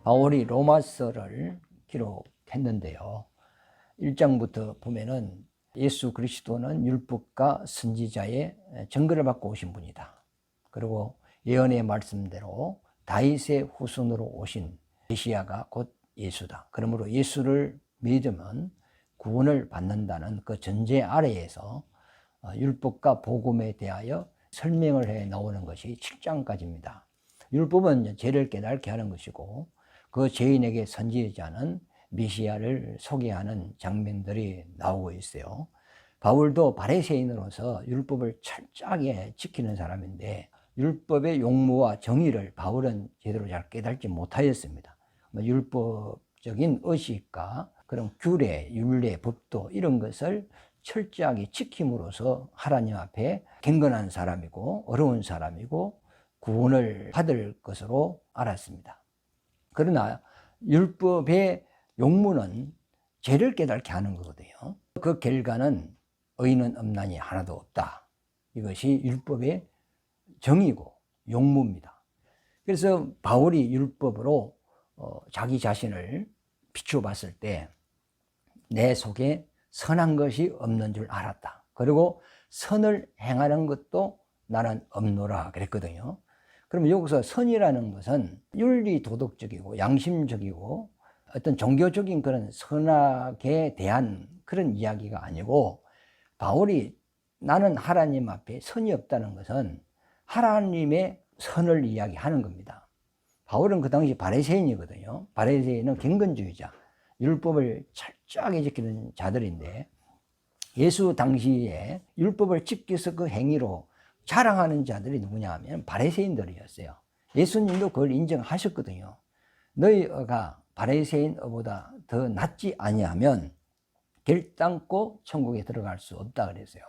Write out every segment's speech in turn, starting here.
바울이 로마서를 기록했는데요. 1장부터 보면은 예수 그리스도는 율법과 선지자의 증거를 받고 오신 분이다. 그리고 예언의 말씀대로 다윗의 후손으로 오신 메시아가 곧 예수다. 그러므로 예수를 믿으면 구원을 받는다는 그 전제 아래에서 율법과 복음에 대하여 설명을 해 나오는 것이 7장까지입니다. 율법은 죄를 깨닫게 하는 것이고 그 죄인에게 선지자는 메시아를 소개하는 장면들이 나오고 있어요. 바울도 바리새인으로서 율법을 철저하게 지키는 사람인데 율법의 용무와 정의를 바울은 제대로 잘 깨닫지 못하였습니다. 율법적인 의식과 그런 규례, 율례, 법도 이런 것을 철저하게 지킴으로써 하나님 앞에 경건한 사람이고 어려운 사람이고 구원을 받을 것으로 알았습니다. 그러나 율법의 용무는 죄를 깨닫게 하는 거거든요. 그 결과는 의인은 없나니 하나도 없다. 이것이 율법의 정의고 용무입니다. 그래서 바울이 율법으로 자기 자신을 비추어 봤을 때 내 속에 선한 것이 없는 줄 알았다. 그리고 선을 행하는 것도 나는 없노라 그랬거든요. 그러면 여기서 선이라는 것은 윤리 도덕적이고 양심적이고 어떤 종교적인 그런 선악에 대한 그런 이야기가 아니고, 바울이 나는 하나님 앞에 선이 없다는 것은 하나님의 선을 이야기하는 겁니다. 바울은 그 당시 바리새인이거든요. 바리새인은 경건주의자, 율법을 철저하게 지키는 자들인데 예수 당시에 율법을 지켜서 그 행위로 자랑하는 자들이 누구냐 하면 바리새인들이었어요. 예수님도 그걸 인정하셨거든요. 너희가 바리새인보다 더 낫지 아니하면 결단코 천국에 들어갈 수 없다 그랬어요.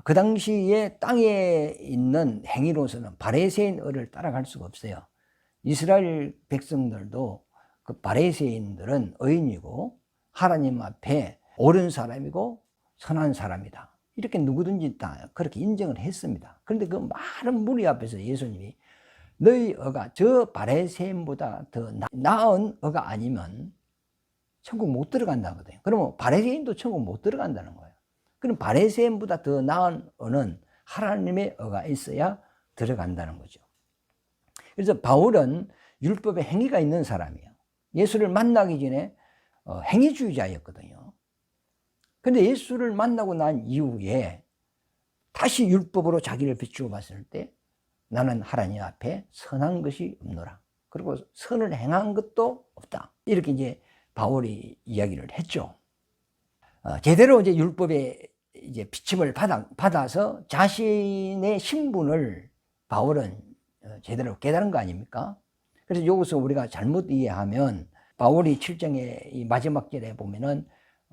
그 당시에 땅에 있는 행위로서는 바리새인을 따라갈 수가 없어요. 이스라엘 백성들도 그 바리새인들은 의인이고 하나님 앞에 옳은 사람이고 선한 사람이다. 이렇게 누구든지 다 그렇게 인정을 했습니다. 그런데 그 많은 무리 앞에서 예수님이 너희 어가 저 바리새인보다 더 나은 어가 아니면 천국 못 들어간다거든요. 그러면 바리새인도 천국 못 들어간다는 거예요. 그럼 바리새인보다 더 나은 어는 하나님의 어가 있어야 들어간다는 거죠. 그래서 바울은 율법에 행위가 있는 사람이에요. 예수를 만나기 전에 행위주의자였거든요. 근데 예수를 만나고 난 이후에 다시 율법으로 자기를 비추어 봤을 때 나는 하나님 앞에 선한 것이 없노라. 그리고 선을 행한 것도 없다. 이렇게 이제 바울이 이야기를 했죠. 제대로 이제 율법의 이제 비침을 받아서 자신의 신분을 바울은 제대로 깨달은 거 아닙니까? 그래서 여기서 우리가 잘못 이해하면 바울이 7장의 이 마지막 절에 보면은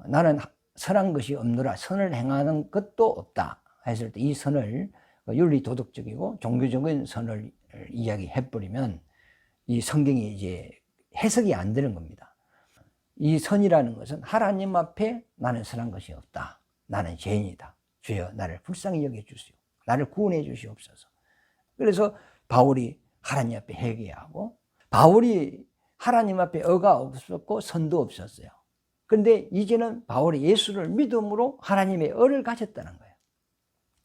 나는 선한 것이 없노라, 선을 행하는 것도 없다 했을 때 이 선을 윤리 도덕적이고 종교적인 선을 이야기해버리면 이 성경이 이제 해석이 안 되는 겁니다. 이 선이라는 것은 하나님 앞에 나는 선한 것이 없다, 나는 죄인이다, 주여 나를 불쌍히 여겨주시오, 나를 구원해 주시옵소서. 그래서 바울이 하나님 앞에 회개하고, 바울이 하나님 앞에 어가 없었고 선도 없었어요. 그런데 이제는 바울이 예수를 믿음으로 하나님의 어를 가졌다는 거예요.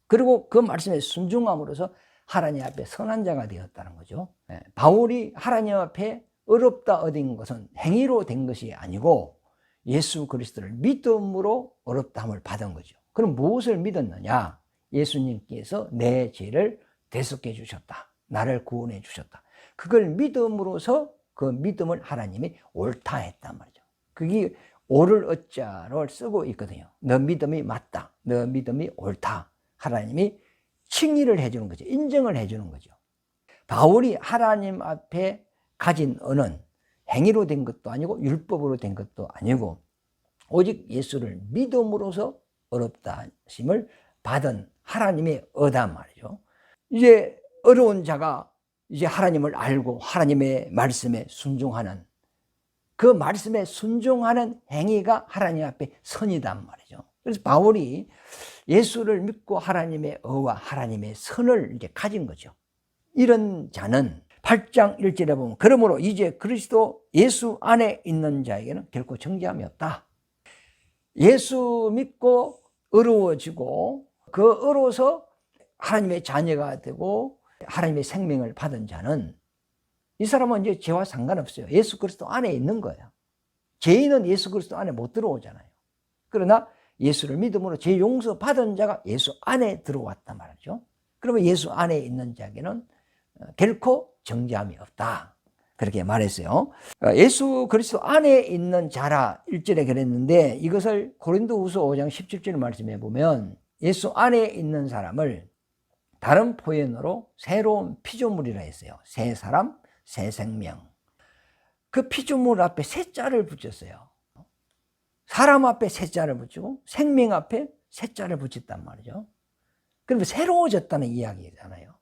그리고 그 말씀에 순종함으로써 하나님 앞에 선한 자가 되었다는 거죠. 바울이 하나님 앞에 어렵다 얻은 것은 행위로 된 것이 아니고 예수 그리스도를 믿음으로 어렵다함을 받은 거죠. 그럼 무엇을 믿었느냐? 예수님께서 내 죄를 대속해 주셨다, 나를 구원해 주셨다. 그걸 믿음으로써 그 믿음을 하나님이 옳다 했단 말이죠. 그게 옳을 어자를 쓰고 있거든요. 너 믿음이 맞다, 너 믿음이 옳다, 하나님이 칭의를 해주는 거죠. 인정을 해주는 거죠. 바울이 하나님 앞에 가진 언은 행위로 된 것도 아니고 율법으로 된 것도 아니고 오직 예수를 믿음으로써 어렵다 하심을 받은 하나님의 어단 말이죠. 이제 어려운 자가 이제 하나님을 알고 하나님의 말씀에 순종하는, 그 말씀에 순종하는 행위가 하나님 앞에 선이단 말이죠. 그래서 바울이 예수를 믿고 하나님의 어와 하나님의 선을 이제 가진 거죠. 이런 자는 8장 1절에 보면 그러므로 이제 그리스도 예수 안에 있는 자에게는 결코 정죄함이 없다. 예수 믿고 의로워지고 그 의로워서 하나님의 자녀가 되고 하나님의 생명을 받은 자는 이 사람은 이제 죄와 상관없어요. 예수 그리스도 안에 있는 거예요. 죄인은 예수 그리스도 안에 못 들어오잖아요. 그러나 예수를 믿음으로 죄 용서 받은 자가 예수 안에 들어왔단 말이죠. 그러면 예수 안에 있는 자에게는 결코 정죄함이 없다. 그렇게 말했어요. 예수 그리스도 안에 있는 자라 1절에 그랬는데 이것을 고린도후서 5장 17절 말씀해 보면 예수 안에 있는 사람을 다른 표현으로 새로운 피조물이라 했어요. 새 사람, 새 생명. 그 피조물 앞에 새 자를 붙였어요. 사람 앞에 새 자를 붙이고 생명 앞에 새 자를 붙였단 말이죠. 그러면 새로워졌다는 이야기잖아요.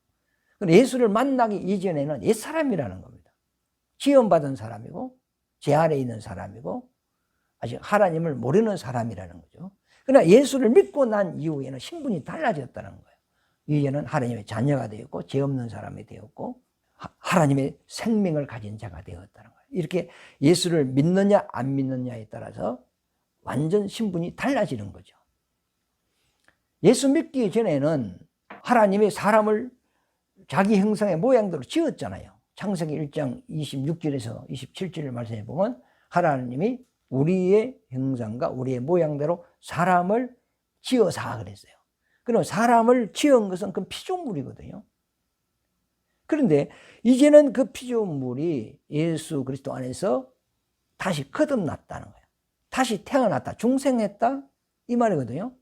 예수를 만나기 이전에는 옛사람이라는 겁니다. 지원받은 사람이고 죄 아래에 있는 사람이고 아직 하나님을 모르는 사람이라는 거죠. 그러나 예수를 믿고 난 이후에는 신분이 달라졌다는 거예요. 이제는 하나님의 자녀가 되었고 죄 없는 사람이 되었고 하나님의 생명을 가진 자가 되었다는 거예요. 이렇게 예수를 믿느냐 안 믿느냐에 따라서 완전 신분이 달라지는 거죠. 예수 믿기 전에는 하나님의 사람을 자기 형상의 모양대로 지었잖아요. 창세기 1장 26절에서 27절을 말씀해 보면 하나님이 우리의 형상과 우리의 모양대로 사람을 지어사 그랬어요. 그럼 사람을 지은 것은 그 피조물이거든요. 그런데 이제는 그 피조물이 예수 그리스도 안에서 다시 거듭났다는 거예요. 다시 태어났다, 중생했다 이 말이거든요.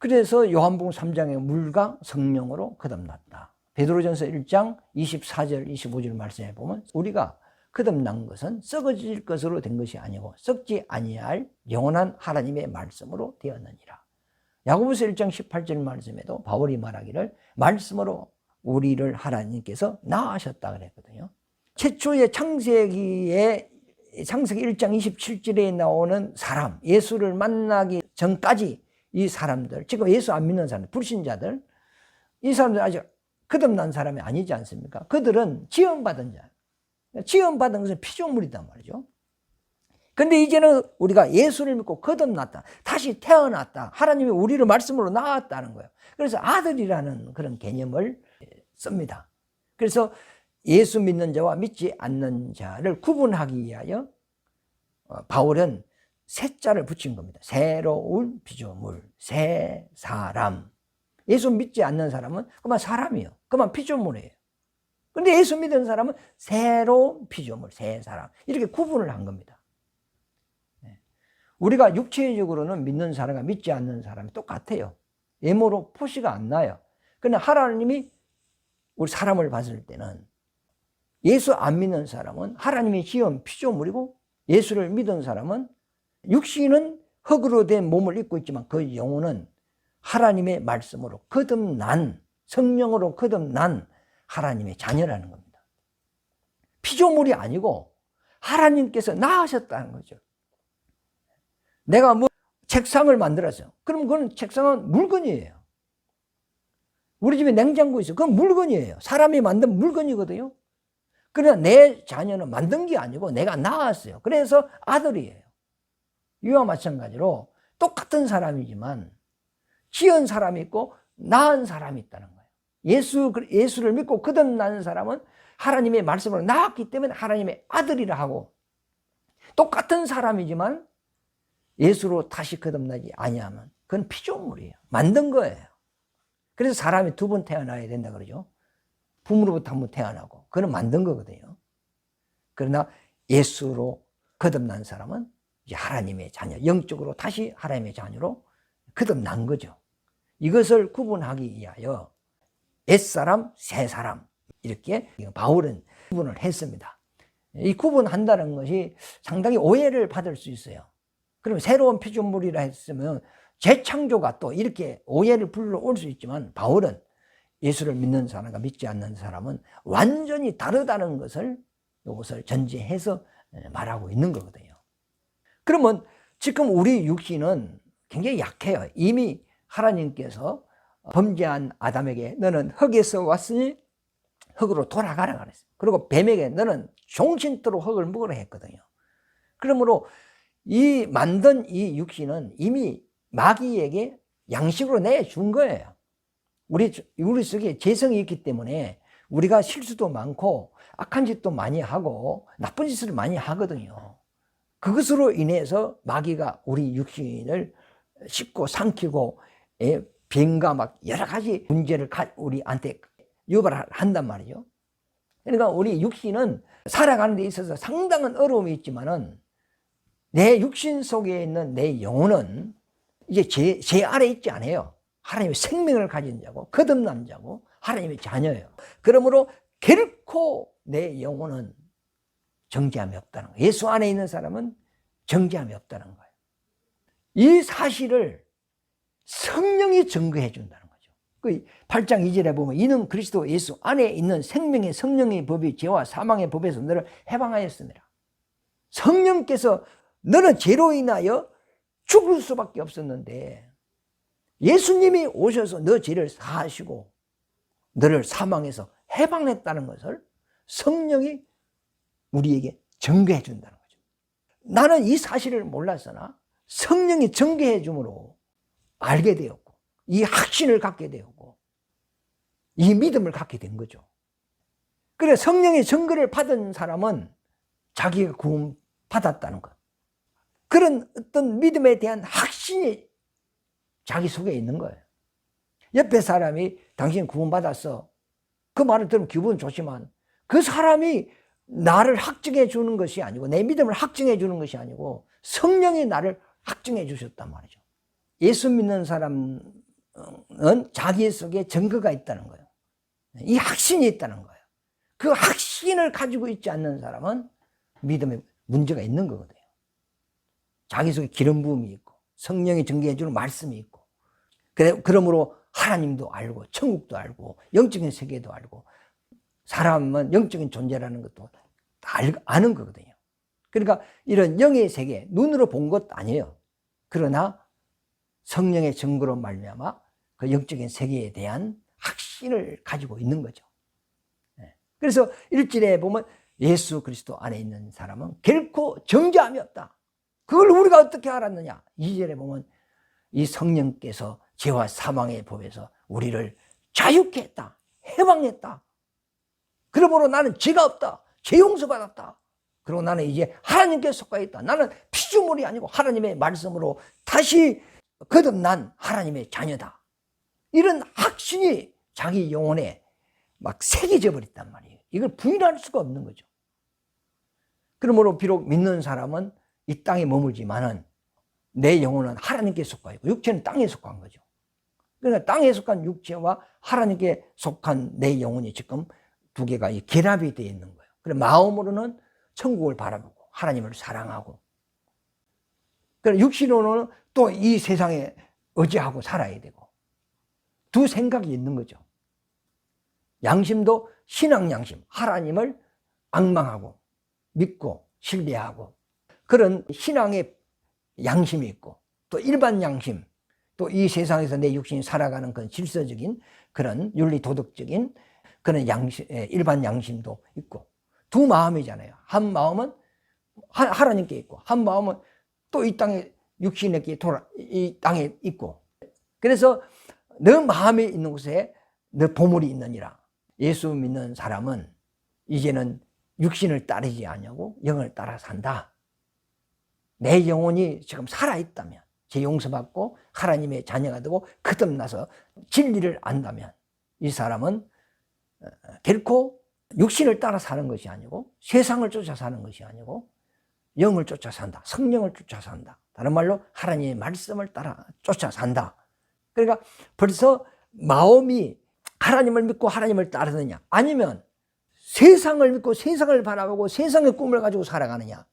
그래서 요한복음 3장에 물과 성령으로 거듭났다. 베드로전서 1장 24절 25절 말씀해 보면 우리가 거듭난 것은 썩어질 것으로 된 것이 아니고 썩지 아니할 영원한 하나님의 말씀으로 되었느니라. 야고보서 1장 18절 말씀에도 바울이 말하기를 말씀으로 우리를 하나님께서 낳으셨다 그랬거든요. 최초의 창세기 1장 27절에 나오는 사람, 예수를 만나기 전까지 이 사람들, 지금 예수 안 믿는 사람들, 불신자들, 이 사람들 아직 거듭난 사람이 아니지 않습니까? 그들은 지원받은 자, 지원받은 것은 피조물이단 말이죠. 근데 이제는 우리가 예수를 믿고 거듭났다, 다시 태어났다, 하나님이 우리를 말씀으로 낳았다는 거예요. 그래서 아들이라는 그런 개념을 씁니다. 그래서 예수 믿는 자와 믿지 않는 자를 구분하기 위하여 바울은 새 자를 붙인 겁니다. 새로운 피조물, 새 사람. 예수 믿지 않는 사람은 그만 사람이에요. 그만 피조물이에요. 그런데 예수 믿는 사람은 새로운 피조물, 새 사람. 이렇게 구분을 한 겁니다. 우리가 육체적으로는 믿는 사람과 믿지 않는 사람이 똑같아요. 외모로 표시가 안 나요. 그러나 하나님이 우리 사람을 봤을 때는 예수 안 믿는 사람은 하나님이 지은 피조물이고 예수를 믿은 사람은 육신은 흙으로 된 몸을 입고 있지만 그 영혼은 하나님의 말씀으로 거듭난, 성령으로 거듭난 하나님의 자녀라는 겁니다. 피조물이 아니고 하나님께서 낳으셨다는 거죠. 내가 뭐 책상을 만들었어요. 그럼 그건 책상은 물건이에요. 우리 집에 냉장고 있어요. 그건 물건이에요. 사람이 만든 물건이거든요. 그러나 내 자녀는 만든 게 아니고 내가 낳았어요. 그래서 아들이에요. 이와 마찬가지로 똑같은 사람이지만 지은 사람이 있고 낳은 사람이 있다는 거예요. 예수를 믿고 거듭난 사람은 하나님의 말씀으로 낳았기 때문에 하나님의 아들이라 하고, 똑같은 사람이지만 예수로 다시 거듭나지 아니하면 그건 피조물이에요. 만든 거예요. 그래서 사람이 두 번 태어나야 된다 그러죠. 부모로부터 한 번 태어나고, 그건 만든 거거든요. 그러나 예수로 거듭난 사람은 이제 하나님의 자녀, 영적으로 다시 하나님의 자녀로 거듭난 거죠. 이것을 구분하기 위하여 옛사람, 새사람, 이렇게 바울은 구분을 했습니다. 이 구분한다는 것이 상당히 오해를 받을 수 있어요. 그러면 새로운 피조물이라 했으면 재창조가 또 이렇게 오해를 불러올 수 있지만, 바울은 예수를 믿는 사람과 믿지 않는 사람은 완전히 다르다는 것을 이것을 전제해서 말하고 있는 거거든요. 그러면 지금 우리 육신은 굉장히 약해요. 이미 하나님께서 범죄한 아담에게 너는 흙에서 왔으니 흙으로 돌아가라 그랬어요. 그리고 뱀에게 너는 종신토록 흙을 먹으라 했거든요. 그러므로 이 만든 이 육신은 이미 마귀에게 양식으로 내준 거예요. 우리 속에 죄성이 있기 때문에 우리가 실수도 많고 악한 짓도 많이 하고 나쁜 짓을 많이 하거든요. 그것으로 인해서 마귀가 우리 육신을 씹고 삼키고 병과 막 여러 가지 문제를 우리한테 유발한단 말이죠. 그러니까 우리 육신은 살아가는 데 있어서 상당한 어려움이 있지만은 내 육신 속에 있는 내 영혼은 이제 제 아래 있지 않아요. 하나님의 생명을 가진 자고 거듭난 자고 하나님의 자녀예요. 그러므로 결코 내 영혼은 정죄함이 없다는 거예요. 예수 안에 있는 사람은 정죄함이 없다는 거예요. 이 사실을 성령이 증거해 준다는 거죠. 그 8장 2절에 보면 이는 그리스도 예수 안에 있는 생명의 성령의 법이 죄와 사망의 법에서 너를 해방하였습니다. 성령께서 너는 죄로 인하여 죽을 수밖에 없었는데 예수님이 오셔서 너 죄를 사하시고 너를 사망에서 해방했다는 것을 성령이 우리에게 증거해 준다는 거죠. 나는 이 사실을 몰랐으나 성령이 증거해 줌으로 알게 되었고 이 확신을 갖게 되었고 이 믿음을 갖게 된 거죠. 그래 성령의 증거를 받은 사람은 자기가 구원 받았다는 것, 그런 어떤 믿음에 대한 확신이 자기 속에 있는 거예요. 옆에 사람이 당신 구원 받았어, 그 말을 들으면 기분 좋지만 그 사람이 나를 확증해 주는 것이 아니고 내 믿음을 확증해 주는 것이 아니고 성령이 나를 확증해 주셨단 말이죠. 예수 믿는 사람은 자기 속에 증거가 있다는 거예요. 이 확신이 있다는 거예요. 그 확신을 가지고 있지 않는 사람은 믿음에 문제가 있는 거거든요. 자기 속에 기름 부음이 있고 성령이 증거해 주는 말씀이 있고 그러므로 하나님도 알고 천국도 알고 영적인 세계도 알고 사람은 영적인 존재라는 것도 다 아는 거거든요. 그러니까 이런 영의 세계, 눈으로 본 것도 아니에요. 그러나 성령의 증거로 말미암아 그 영적인 세계에 대한 확신을 가지고 있는 거죠. 그래서 1절에 보면 예수 그리스도 안에 있는 사람은 결코 정죄함이 없다. 그걸 우리가 어떻게 알았느냐? 2절에 보면 이 성령께서 죄와 사망의 법에서 우리를 자유케 했다. 해방했다. 그러므로 나는 죄가 없다. 죄 용서받았다. 그리고 나는 이제 하나님께 속해 있다. 나는 피조물이 아니고 하나님의 말씀으로 다시 거듭난 하나님의 자녀다. 이런 확신이 자기 영혼에 막 새겨져 버렸단 말이에요. 이걸 부인할 수가 없는 거죠. 그러므로 비록 믿는 사람은 이 땅에 머물지만은 내 영혼은 하나님께 속하 있고 육체는 땅에 속한 거죠. 그러니까 땅에 속한 육체와 하나님께 속한 내 영혼이 지금 두 개가 결합이 되어 있는 거예요. 그래서 마음으로는 천국을 바라보고 하나님을 사랑하고, 그래서 육신으로는 또 이 세상에 의지하고 살아야 되고, 두 생각이 있는 거죠. 양심도 신앙 양심, 하나님을 앙망하고 믿고 신뢰하고 그런 신앙의 양심이 있고, 또 일반 양심, 또 이 세상에서 내 육신이 살아가는 그런 질서적인 그런 윤리 도덕적인 그런 양심, 일반 양심도 있고, 두 마음이잖아요. 한 마음은 하나님께 있고 한 마음은 또 이 땅에 육신에게 이 땅에 있고, 그래서 너 마음에 있는 곳에 너 보물이 있느니라. 예수 믿는 사람은 이제는 육신을 따르지 않냐고 영을 따라 산다. 내 영혼이 지금 살아있다면, 죄 용서받고 하나님의 자녀가 되고 거듭나서 진리를 안다면 이 사람은 결코 육신을 따라 사는 것이 아니고 세상을 쫓아 사는 것이 아니고 영을 쫓아 산다. 성령을 쫓아 산다. 다른 말로 하나님의 말씀을 따라 쫓아 산다. 그러니까 벌써 마음이 하나님을 믿고 하나님을 따르느냐, 아니면 세상을 믿고 세상을 바라보고 세상의 꿈을 가지고 살아가느냐,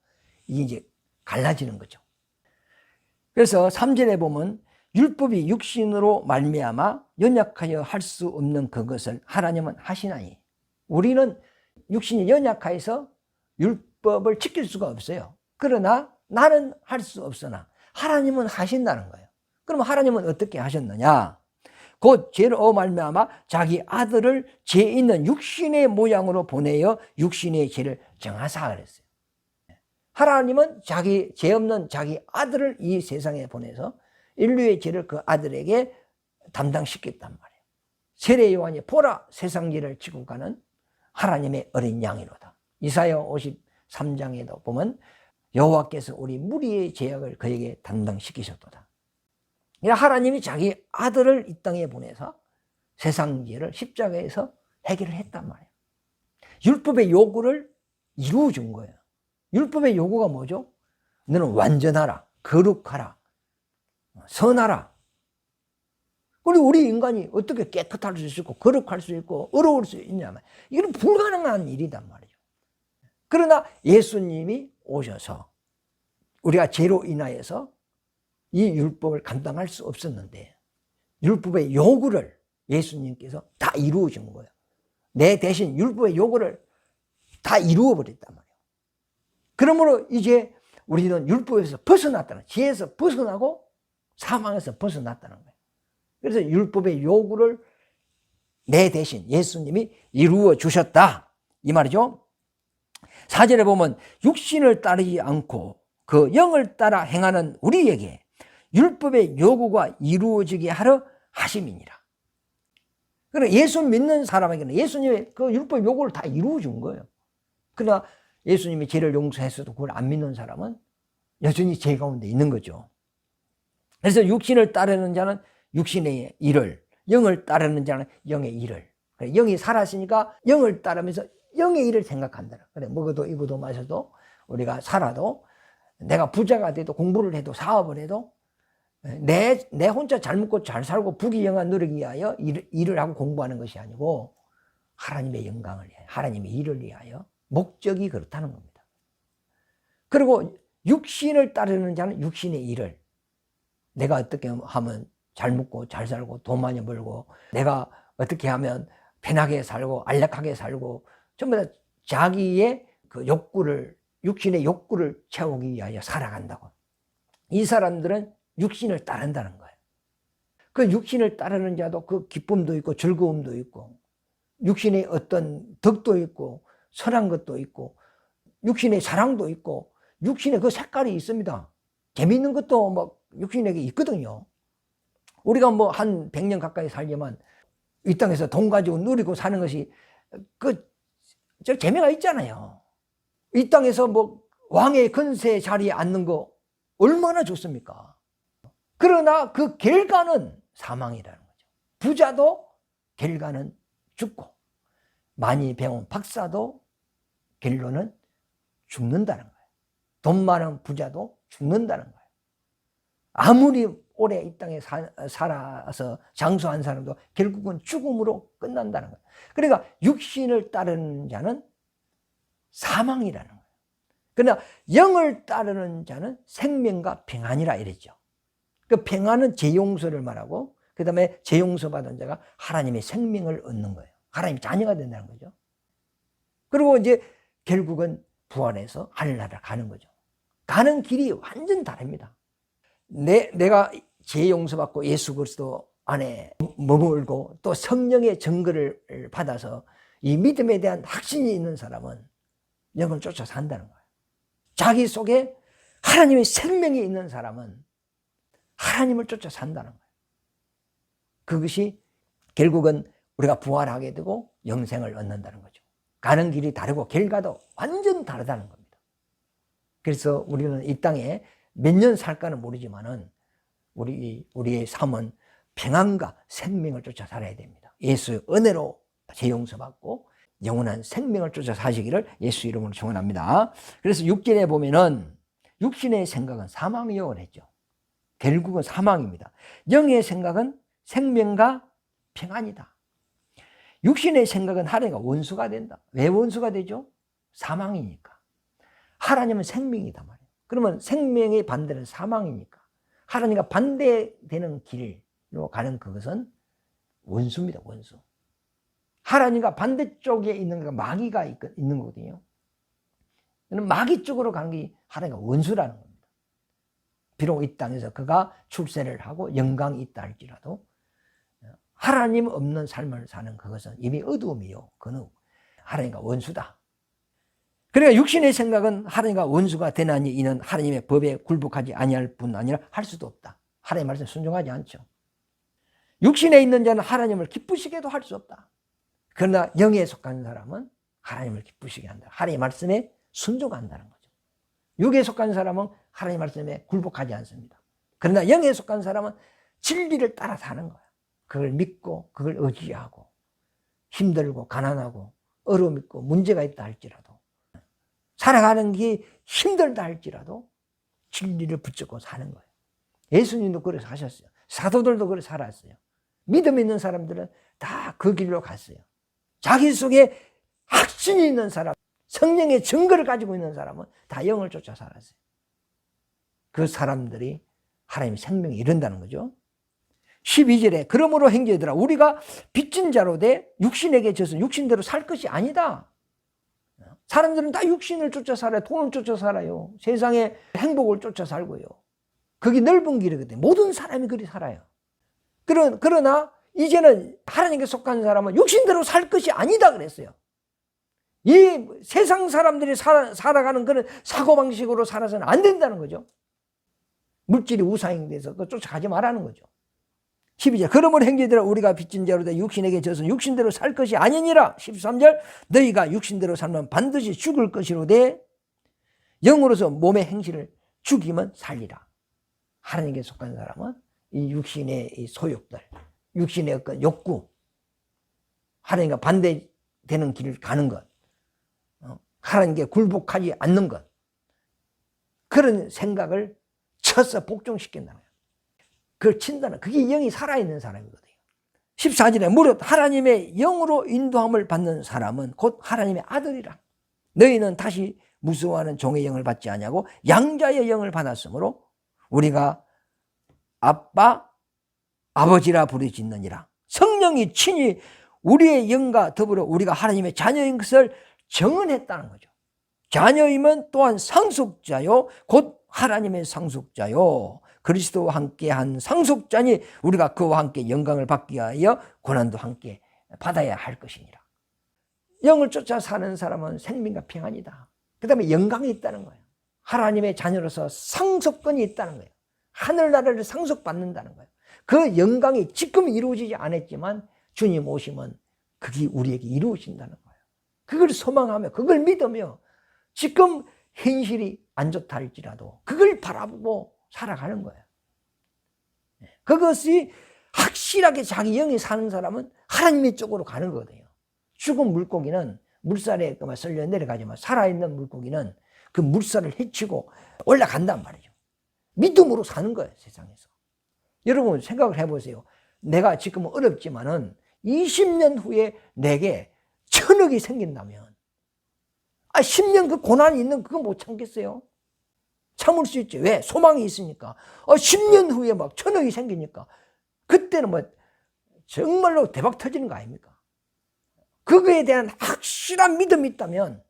이게 이제 갈라지는 거죠. 그래서 3절에 보면 율법이 육신으로 말미암아 연약하여 할 수 없는 그것을 하나님은 하시나니. 우리는 육신이 연약해서 율법을 지킬 수가 없어요. 그러나 나는 할 수 없으나 하나님은 하신다는 거예요. 그럼 하나님은 어떻게 하셨느냐? 곧 죄로 말미암아 자기 아들을 죄 있는 육신의 모양으로 보내어 육신의 죄를 정하사 그랬어요. 하나님은 자기 죄 없는 자기 아들을 이 세상에 보내서 인류의 죄를 그 아들에게 담당시켰단 말이에요. 세례 요한이 보라 세상 죄를 지고 가는 하나님의 어린 양이로다. 이사야 53장에도 보면 여호와께서 우리 무리의 죄악을 그에게 담당시키셨도다. 하나님이 자기 아들을 이 땅에 보내서 세상 죄를 십자가에서 해결을 했단 말이에요. 율법의 요구를 이루어 준 거예요. 율법의 요구가 뭐죠? 너는 완전하라, 거룩하라, 선하라. 그리고 우리 인간이 어떻게 깨끗할 수 있고 거룩할 수 있고 어려울 수 있냐면 이건 불가능한 일이단 말이죠. 그러나 예수님이 오셔서 우리가 죄로 인하여서 이 율법을 감당할 수 없었는데 율법의 요구를 예수님께서 다 이루어 준 거예요. 내 대신 율법의 요구를 다 이루어 버렸단 말이에요. 그러므로 이제 우리는 율법에서 벗어났다는, 죄에서 벗어나고 사망에서 벗어났다는 거예요. 그래서 율법의 요구를 내 대신 예수님이 이루어 주셨다 이 말이죠. 4절에 보면 육신을 따르지 않고 그 영을 따라 행하는 우리에게 율법의 요구가 이루어지게 하려 하심이니라. 그러나 예수 믿는 사람에게는 예수님의 그 율법 요구를 다 이루어 준 거예요. 그러나 예수님이 죄를 용서했어도 그걸 안 믿는 사람은 여전히 죄 가운데 있는 거죠. 그래서 육신을 따르는 자는 육신의 일을, 영을 따르는 자는 영의 일을. 영이 살았으니까 영을 따르면서 영의 일을 생각한다. 그래, 먹어도 입어도 마셔도 우리가 살아도 내가 부자가 돼도 공부를 해도 사업을 해도 내 혼자 잘 먹고 잘 살고 부귀영화 누리기 위하여 일을 하고 공부하는 것이 아니고 하나님의 영광을 위하여, 하나님의 일을 위하여 목적이 그렇다는 겁니다. 그리고 육신을 따르는 자는 육신의 일을, 내가 어떻게 하면 잘 먹고 잘 살고 돈 많이 벌고 내가 어떻게 하면 편하게 살고 안락하게 살고 전부 다 자기의 그 욕구를, 육신의 욕구를 채우기 위하여 살아간다고. 이 사람들은 육신을 따른다는 거예요. 그 육신을 따르는 자도 그 기쁨도 있고 즐거움도 있고 육신의 어떤 덕도 있고 선한 것도 있고 육신의 사랑도 있고 육신의 그 색깔이 있습니다. 재미있는 것도 막 육신에게 있거든요. 우리가 뭐 한 100년 가까이 살지만 이 땅에서 돈 가지고 누리고 사는 것이 저 재미가 있잖아요. 이 땅에서 뭐 왕의 근세 자리에 앉는 거 얼마나 좋습니까? 그러나 그 결과는 사망이라는 거죠. 부자도 결과는 죽고 많이 배운 박사도 결론은 죽는다는 거예요. 돈 많은 부자도 죽는다는 거예요. 아무리 오래 이 땅에 살아서 장수한 사람도 결국은 죽음으로 끝난다는 거예요. 그러니까 육신을 따르는 자는 사망이라는 거예요. 그러나 영을 따르는 자는 생명과 평안이라 이랬죠. 그 평안은 죄 용서를 말하고 그 다음에 죄 용서 받은 자가 하나님의 생명을 얻는 거예요. 하나님의 자녀가 된다는 거죠. 그리고 이제 결국은 부활해서 하늘나라를 가는 거죠. 가는 길이 완전 다릅니다. 내가 죄 용서받고 예수 그리스도 안에 머물고 또 성령의 증거를 받아서 이 믿음에 대한 확신이 있는 사람은 영을 쫓아 산다는 거예요. 자기 속에 하나님의 생명이 있는 사람은 하나님을 쫓아 산다는 거예요. 그것이 결국은 우리가 부활하게 되고 영생을 얻는다는 거죠. 가는 길이 다르고 결과도 완전 다르다는 겁니다. 그래서 우리는 이 땅에 몇 년 살까는 모르지만은 우리의 삶은 평안과 생명을 쫓아 살아야 됩니다. 예수의 은혜로 죄 용서받고 영원한 생명을 쫓아 사시기를 예수 이름으로 축원합니다. 그래서 6절에 보면은 육신의 생각은 사망이요 그랬죠. 결국은 사망입니다. 영의 생각은 생명과 평안이다. 육신의 생각은 하나님과 원수가 된다. 왜 원수가 되죠? 사망이니까. 하나님은 생명이다 말이에요. 그러면 생명의 반대는 사망이니까 하나님과 반대되는 길로 가는 그것은 원수입니다. 원수. 하나님과 반대쪽에 있는 거 마귀가 있는 거거든요. 마귀 쪽으로 가는 게 하나님과 원수라는 겁니다. 비록 이 땅에서 그가 출세를 하고 영광이 있다 할지라도 하나님 없는 삶을 사는 그것은 이미 어두움이요. 그는 하나님과 원수다. 그러니까 육신의 생각은 하나님과 원수가 되나니 이는 하나님의 법에 굴복하지 아니할 뿐 아니라 할 수도 없다. 하나님의 말씀에 순종하지 않죠. 육신에 있는 자는 하나님을 기쁘시게도 할 수 없다. 그러나 영에 속한 사람은 하나님을 기쁘시게 한다. 하나님의 말씀에 순종한다는 거죠. 육에 속한 사람은 하나님의 말씀에 굴복하지 않습니다. 그러나 영에 속한 사람은 진리를 따라 사는 거예요. 그걸 믿고 그걸 의지하고 힘들고 가난하고 어려움 있고 문제가 있다 할지라도 살아가는 게 힘들다 할지라도 진리를 붙잡고 사는 거예요. 예수님도 그래서 하셨어요. 사도들도 그래서 살았어요. 믿음 있는 사람들은 다 그 길로 갔어요. 자기 속에 확신이 있는 사람, 성령의 증거를 가지고 있는 사람은 다 영을 쫓아 살았어요. 그 사람들이 하나님의 생명이 이른다는 거죠. 12절에 그러므로 형제들아 우리가 빚진 자로 돼 육신에게 져서 육신대로 살 것이 아니다. 사람들은 다 육신을 쫓아 살아요. 돈을 쫓아 살아요. 세상의 행복을 쫓아 살고요. 그게 넓은 길이거든요. 모든 사람이 그리 살아요. 그러나 이제는 하나님께 속한 사람은 육신대로 살 것이 아니다 그랬어요. 이 세상 사람들이 살아가는 그런 사고방식으로 살아서는 안 된다는 거죠. 물질이 우상이 돼서 그거 쫓아가지 말라는 거죠. 12절 그러므로 형제들아 우리가 빚진 자로 돼 육신에게 져서 육신대로 살 것이 아니니라. 13절 너희가 육신대로 살면 반드시 죽을 것이로되 영으로서 몸의 행실을 죽이면 살리라. 하나님께 속한 사람은 이 육신의 이 소욕들, 육신의 어떤 욕구, 하나님과 반대되는 길을 가는 것, 하나님께 굴복하지 않는 것, 그런 생각을 쳐서 복종시킨다는 거예요. 그걸 친다는, 그게 영이 살아있는 사람이거든요. 14절에 무릇 하나님의 영으로 인도함을 받는 사람은 곧 하나님의 아들이라. 너희는 다시 무서워하는 종의 영을 받지 아니하고 양자의 영을 받았으므로 우리가 아빠, 아버지라 부르짖느니라. 성령이 친히 우리의 영과 더불어 우리가 하나님의 자녀인 것을 증언했다는 거죠. 자녀이면 또한 상속자요 곧 하나님의 상속자요 그리스도와 함께한 상속자니 우리가 그와 함께 영광을 받기 위하여 고난도 함께 받아야 할 것이니라. 영을 쫓아 사는 사람은 생명과 평안이다. 그 다음에 영광이 있다는 거예요. 하나님의 자녀로서 상속권이 있다는 거예요. 하늘나라를 상속받는다는 거예요. 그 영광이 지금 이루어지지 않았지만 주님 오시면 그게 우리에게 이루어진다는 거예요. 그걸 소망하며 그걸 믿으며 지금 현실이 안 좋다 할지라도 그걸 바라보고 살아가는 거예요. 그것이 확실하게 자기 영이 사는 사람은 하나님의 쪽으로 가는 거거든요. 죽은 물고기는 물살에 썰려 내려가지만 살아있는 물고기는 그 물살을 헤치고 올라간단 말이죠. 믿음으로 사는 거예요, 세상에서. 여러분 생각을 해보세요. 내가 지금 어렵지만은 20년 후에 내게 1000억이 생긴다면 10년 그 고난이 있는 그거 못 참겠어요? 참을 수 있지. 왜? 소망이 있으니까. 10년 후에 막 1000억이 생기니까 그때는 뭐 정말로 대박 터지는 거 아닙니까? 그거에 대한 확실한 믿음이 있다면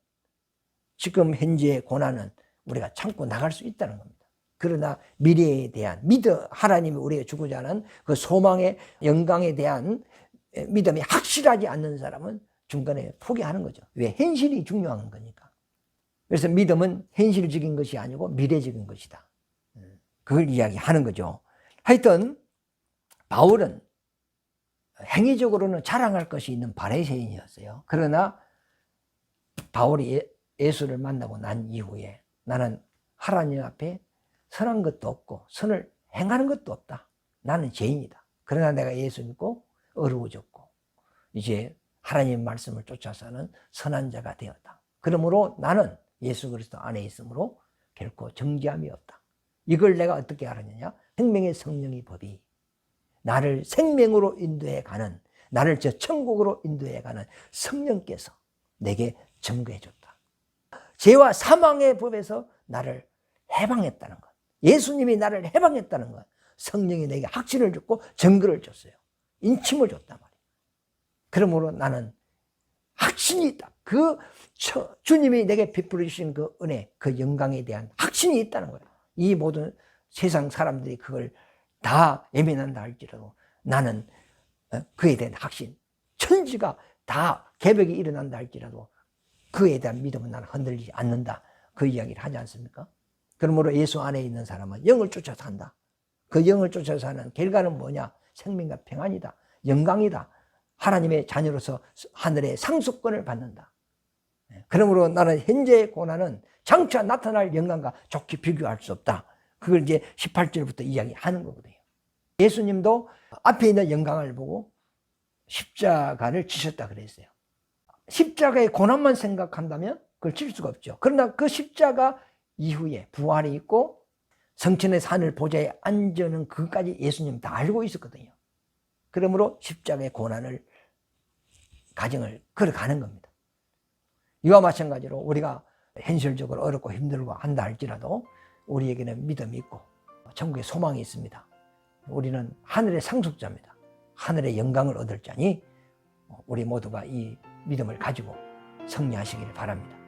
지금 현재의 고난은 우리가 참고 나갈 수 있다는 겁니다. 그러나 미래에 대한 하나님이 우리에게 주고자 하는 그 소망의 영광에 대한 믿음이 확실하지 않는 사람은 중간에 포기하는 거죠. 왜? 현실이 중요한 거니까. 그래서 믿음은 현실적인 것이 아니고 미래적인 것이다. 그걸 이야기하는 거죠. 하여튼 바울은 행위적으로는 자랑할 것이 있는 바리새인이었어요. 그러나 바울이 예수를 만나고 난 이후에 나는 하나님 앞에 선한 것도 없고 선을 행하는 것도 없다. 나는 죄인이다. 그러나 내가 예수 믿고 어려워졌고 이제 하나님 말씀을 쫓아서는 선한 자가 되었다. 그러므로 나는 예수 그리스도 안에 있으므로 결코 정죄함이 없다. 이걸 내가 어떻게 알았느냐? 생명의 성령의 법이 나를 생명으로 인도해 가는, 나를 저 천국으로 인도해 가는 성령께서 내게 증거해 줬다. 죄와 사망의 법에서 나를 해방했다는 것. 예수님이 나를 해방했다는 것. 성령이 내게 확신을 줬고 증거를 줬어요. 인침을 줬단 말이에요. 그러므로 나는 확신이 있다. 주님이 내게 베풀어 주신 그 은혜, 그 영광에 대한 확신이 있다는 거예요. 이 모든 세상 사람들이 그걸 다 예민한다 할지라도 나는 그에 대한 확신, 천지가 다 개벽이 일어난다 할지라도 그에 대한 믿음은 나는 흔들리지 않는다. 그 이야기를 하지 않습니까? 그러므로 예수 안에 있는 사람은 영을 쫓아서 산다. 그 영을 쫓아서 하는 결과는 뭐냐? 생명과 평안이다. 영광이다. 하나님의 자녀로서 하늘의 상속권을 받는다. 그러므로 나는 현재의 고난은 장차 나타날 영광과 좋게 비교할 수 없다. 그걸 이제 18절부터 이야기하는 거거든요. 예수님도 앞에 있는 영광을 보고 십자가를 지셨다 그랬어요. 십자가의 고난만 생각한다면 그걸 칠 수가 없죠. 그러나 그 십자가 이후에 부활이 있고 성천의 산을 보좌에 앉는 그것까지 예수님 다 알고 있었거든요. 그러므로 십자가의 고난을 가정을 걸어가는 겁니다. 이와 마찬가지로 우리가 현실적으로 어렵고 힘들고 한다 할지라도 우리에게는 믿음이 있고 천국의 소망이 있습니다. 우리는 하늘의 상속자입니다. 하늘의 영광을 얻을 자니 우리 모두가 이 믿음을 가지고 승리하시길 바랍니다.